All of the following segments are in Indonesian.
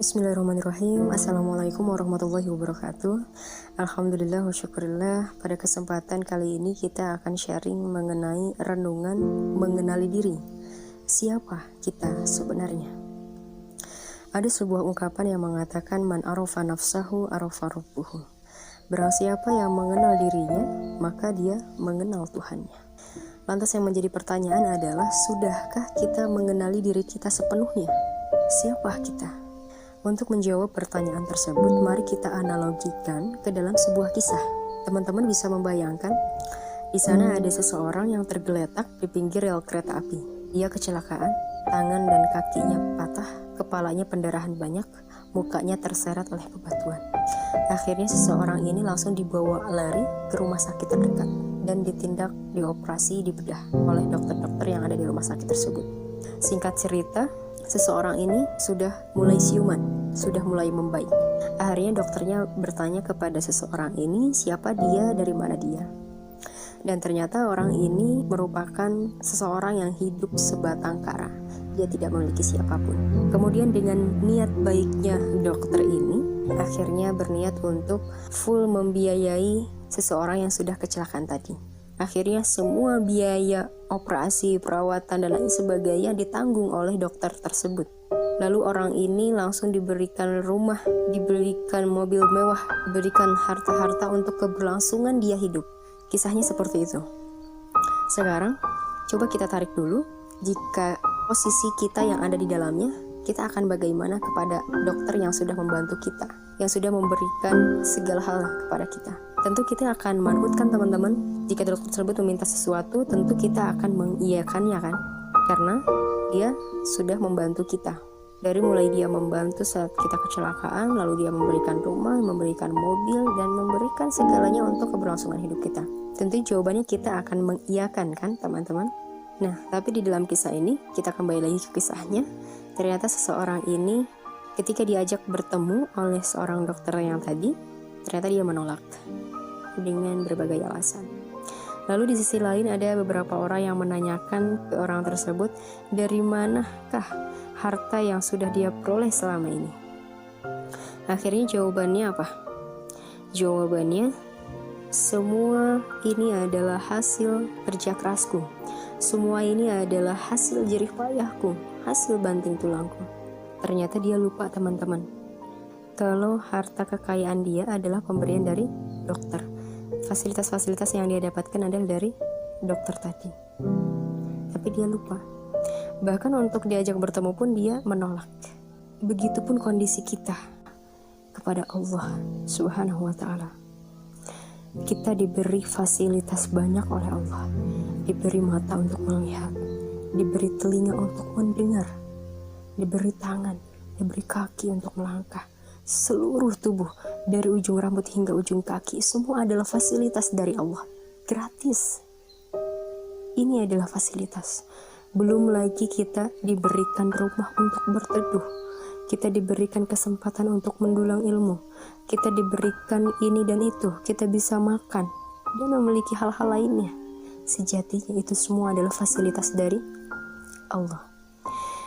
Bismillahirrahmanirrahim. Assalamualaikum warahmatullahi wabarakatuh. Alhamdulillah wa syukurillah. Pada kesempatan kali ini kita akan sharing mengenai renungan mengenali diri. Siapa kita sebenarnya? Ada sebuah ungkapan yang mengatakan man arafa nafsahu arafa rabbuhu. Barang siapa yang mengenal dirinya, maka dia mengenal Tuhannya. Lantas yang menjadi pertanyaan adalah, sudahkah kita mengenali diri kita sepenuhnya? Siapa kita? Untuk menjawab pertanyaan tersebut, mari kita analogikan ke dalam sebuah kisah. Teman-teman bisa membayangkan, di sana ada seseorang yang tergeletak di pinggir rel kereta api. Ia kecelakaan, tangan dan kakinya patah, kepalanya pendarahan banyak, mukanya terseret oleh bebatuan. Akhirnya seseorang ini langsung dibawa lari ke rumah sakit terdekat dan ditindak, dioperasi, dibedah oleh dokter-dokter yang ada di rumah sakit tersebut. Singkat cerita, seseorang ini sudah mulai siuman, sudah mulai membaik. Akhirnya dokternya bertanya kepada seseorang ini, siapa dia, dari mana dia. Dan ternyata orang ini merupakan seseorang yang hidup sebatang kara. Dia tidak memiliki siapapun. Kemudian dengan niat baiknya dokter ini, akhirnya berniat untuk full membiayai seseorang yang sudah kecelakaan tadi. Akhirnya semua biaya operasi, perawatan, dan lain sebagainya ditanggung oleh dokter tersebut. Lalu orang ini langsung diberikan rumah, diberikan mobil mewah, diberikan harta-harta untuk keberlangsungan dia hidup. Kisahnya seperti itu. Sekarang, coba kita tarik dulu, jika posisi kita yang ada di dalamnya, kita akan bagaimana kepada dokter yang sudah membantu kita, yang sudah memberikan segala hal kepada kita. Tentu kita akan manutkan teman-teman. Jika dokter tersebut meminta sesuatu, tentu kita akan mengiyakannya kan? Karena dia sudah membantu kita. Dari mulai dia membantu saat kita kecelakaan, lalu dia memberikan rumah, memberikan mobil, dan memberikan segalanya untuk keberlangsungan hidup kita. Tentu jawabannya kita akan mengiyakan kan teman-teman? Nah, tapi di dalam kisah ini, kita kembali lagi ke kisahnya. Ternyata seseorang ini ketika diajak bertemu oleh seorang dokter yang tadi, ternyata dia menolak dengan berbagai alasan. Lalu di sisi lain ada beberapa orang yang menanyakan ke orang tersebut, dari manakah harta yang sudah dia peroleh selama ini? Akhirnya jawabannya apa? Jawabannya, semua ini adalah hasil kerja kerasku. Semua ini adalah hasil jerih payahku, hasil banting tulangku. Ternyata dia lupa teman-teman, kalau harta kekayaan dia adalah pemberian dari dokter. Fasilitas-fasilitas yang dia dapatkan adalah dari dokter tadi. Tapi dia lupa. Bahkan untuk diajak bertemu pun dia menolak. Begitupun kondisi kita kepada Allah Subhanahu wa ta'ala. Kita diberi fasilitas banyak oleh Allah. Diberi mata untuk melihat, diberi telinga untuk mendengar, diberi tangan, diberi kaki untuk melangkah. Seluruh tubuh dari ujung rambut hingga ujung kaki, semua adalah fasilitas dari Allah, gratis. Ini adalah fasilitas. Belum lagi kita diberikan rumah untuk berteduh, kita diberikan kesempatan untuk mendulang ilmu, kita diberikan ini dan itu, kita bisa makan dan memiliki hal-hal lainnya. Sejatinya itu semua adalah fasilitas dari Allah.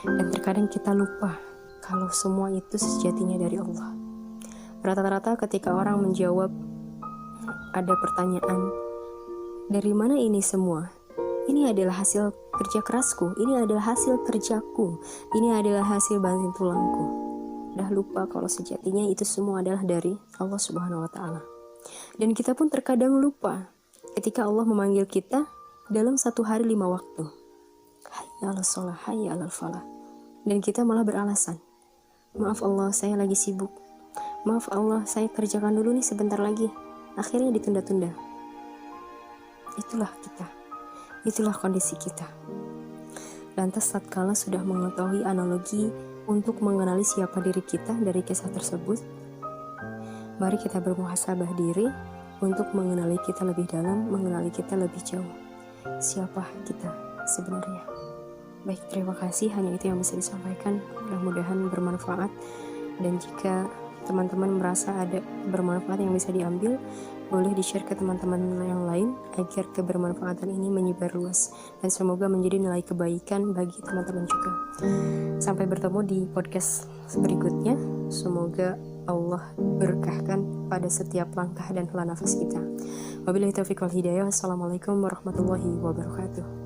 Dan terkadang kita lupa kalau semua itu sejatinya dari Allah. Rata-rata ketika orang menjawab, ada pertanyaan, dari mana ini semua? Ini adalah hasil kerja kerasku, ini adalah hasil kerjaku, ini adalah hasil banting tulangku. Dah lupa kalau sejatinya itu semua adalah dari Allah Subhanahu wa ta'ala. Dan kita pun terkadang lupa ketika Allah memanggil kita dalam satu hari 5 waktu. Hayya 'alas shalah, hayya 'alal falah. Dan kita malah beralasan, maaf Allah, saya lagi sibuk. Maaf Allah, saya kerjakan dulu nih sebentar lagi. Akhirnya ditunda-tunda. Itulah kita. Itulah kondisi kita. Lantas tatkala sudah mengetahui analogi untuk mengenali siapa diri kita dari kisah tersebut, mari kita bermuhasabah diri untuk mengenali kita lebih dalam, mengenali kita lebih jauh. Siapa kita sebenarnya? Baik, terima kasih. Hanya itu yang bisa disampaikan. Mudah-mudahan bermanfaat. Dan jika teman-teman merasa ada bermanfaat yang bisa diambil, boleh di-share ke teman-teman yang lain agar kebermanfaatan ini menyebar luas dan semoga menjadi nilai kebaikan bagi teman-teman juga. Sampai bertemu di podcast berikutnya. Semoga Allah berkahkan pada setiap langkah dan hela nafas kita. Wabillahi taufiq wal hidayah. Wassalamualaikum warahmatullahi wabarakatuh.